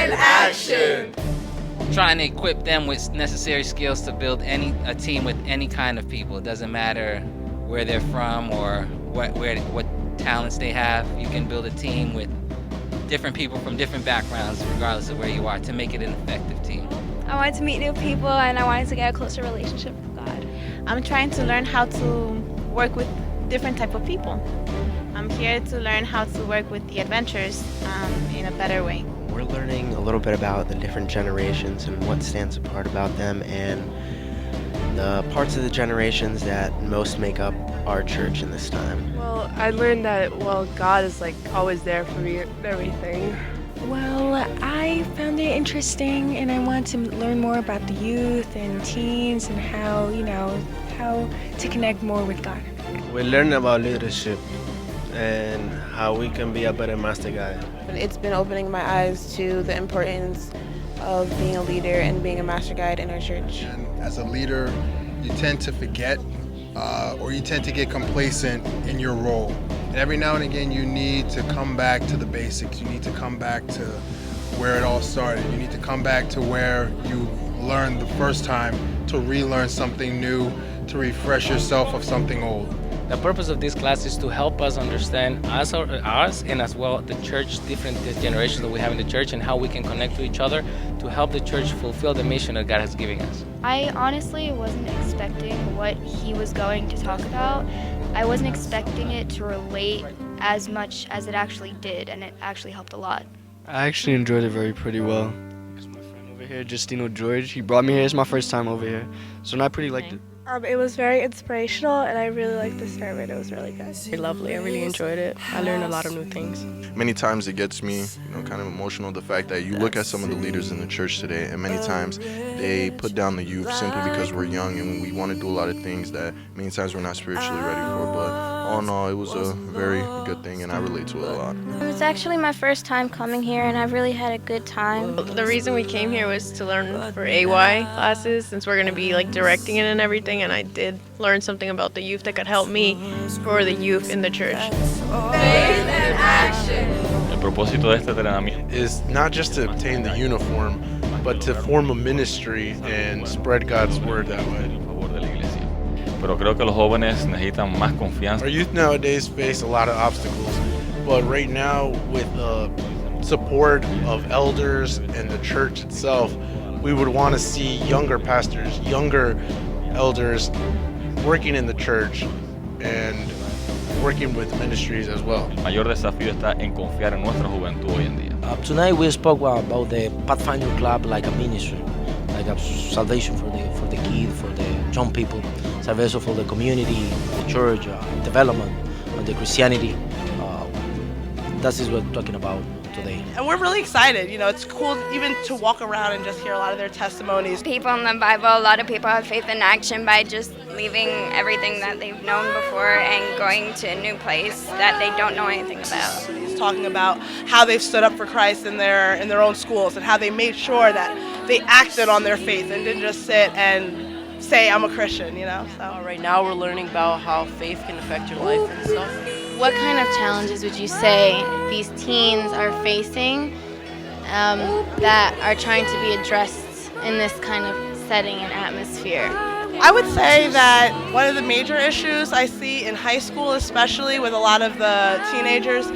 in action. Trying to equip them with necessary skills to build a team with any kind of people. It doesn't matter where they're from or what talents they have. You can build a team with different people from different backgrounds, regardless of where you are, to make it an effective team. I wanted to meet new people and I wanted to get a closer relationship with God. I'm trying to learn how to work with different type of people. I'm here to learn how to work with the adventures in a better way. We're learning a little bit about the different generations and what stands apart about them and the parts of the generations that most make up our church in this time. Well, I learned that, God is always there for me and everything. Well, I found it interesting and I want to learn more about the youth and teens and how to connect more with God. We learn about leadership and how we can be a better master guide. It's been opening my eyes to the importance of being a leader and being a master guide in our church. And as a leader, you tend to forget or you tend to get complacent in your role. And every now and again, you need to come back to the basics. You need to come back to where it all started. You need to come back to where you learned the first time, to relearn something new, to refresh yourself of something old. The purpose of this class is to help us understand us and as well the church, different generations that we have in the church and how we can connect to each other to help the church fulfill the mission that God has given us. I honestly wasn't expecting what he was going to talk about. I wasn't expecting it to relate as much as it actually did, and it actually helped a lot. I actually enjoyed it pretty well. Because my friend over here, Justino George, he brought me here. It's my first time over here, so I pretty liked it. It was very inspirational and I really liked the sermon. It was really good. Very lovely. I really enjoyed it. I learned a lot of new things. Many times it gets me, kind of emotional, the fact that you look at some of the leaders in the church today and many times they put down the youth simply because we're young and we want to do a lot of things that many times we're not spiritually ready for. But all in all, it was a very good thing and I relate to it a lot. It was actually my first time coming here and I've really had a good time. The reason we came here was to learn for AY classes since we're going to be directing it and everything, and I did learn something about the youth that could help me for the youth in the church. Faith in action. El propósito de este entrenamiento is not just to obtain the uniform, but to form a ministry and spread God's word that way. Pero creo que los jóvenes necesitan más confianza. Our youth nowadays face a lot of obstacles, but right now with the support of elders and the church itself, we would want to see younger pastors, younger elders working in the church and working with ministries as well. El mayor desafío está en confiar en nuestra juventud hoy en día. Tonight we spoke about the Pathfinder Club like a ministry, like a salvation for the kids, for the young people, salvation for the community, the church, development, the Christianity. That is what we're talking about today. And we're really excited. It's cool even to walk around and just hear a lot of their testimonies. People in the Bible, a lot of people have faith in action by just leaving everything that they've known before and going to a new place that they don't know anything about. He's talking about how they've stood up for Christ in their own schools and how they made sure that they acted on their faith and didn't just sit and say, I'm a Christian, So right now we're learning about how faith can affect your life and stuff. What kind of challenges would you say these teens are facing that are trying to be addressed in this kind of setting and atmosphere? I would say that one of the major issues I see in high school, especially with a lot of the teenagers,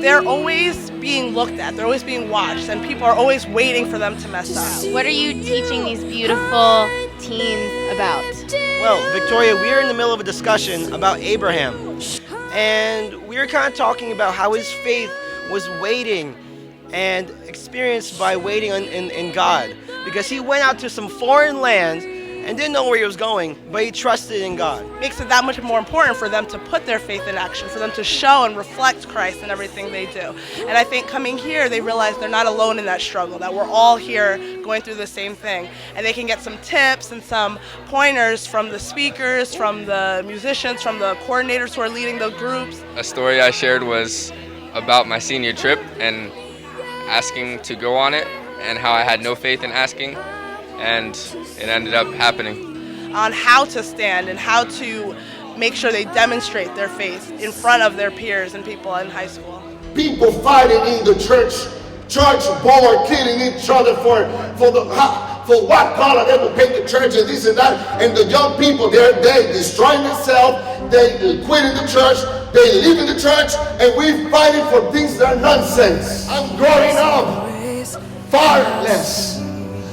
they're always being looked at, they're always being watched, and people are always waiting for them to mess up. What are you teaching these beautiful teens about? Well, Victoria, we are in the middle of a discussion about Abraham. And we were kind of talking about how his faith was waiting and experienced by waiting in God. Because he went out to some foreign land and didn't know where he was going, but he trusted in God. Makes it that much more important for them to put their faith in action, for them to show and reflect Christ in everything they do. And I think coming here, they realize they're not alone in that struggle, that we're all here going through the same thing. And they can get some tips and some pointers from the speakers, from the musicians, from the coordinators who are leading the groups. A story I shared was about my senior trip and asking to go on it and how I had no faith in asking, and it ended up happening. On how to stand and how to make sure they demonstrate their faith in front of their peers and people in high school. People fighting in the church church board killing each other for what color they will paint the church and this and that. And the young people, they destroying themselves, they quitting the church, they leaving the church, and we're fighting for things that are nonsense. I'm growing up fatherless.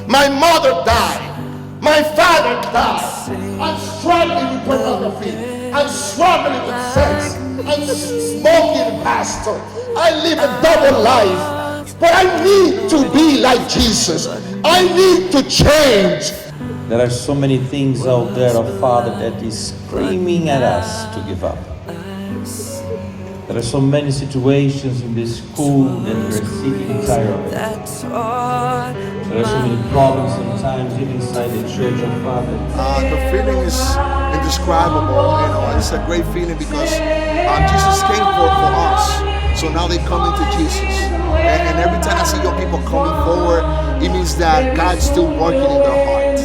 My mother died. My father died. I'm struggling with pornography. I'm struggling with sex. I'm smoking, pastor. I live a double life. But I need to be like Jesus. I need to change. There are so many things out there, oh Father, that is screaming at us to give up. There are so many situations in this school that we're sick and tired of. There are so many problems sometimes even inside the church, oh Father. The feeling is indescribable. It's a great feeling because Jesus came for us. So now they come into Jesus. And every time I see young people coming forward, it means that God's still working in their heart.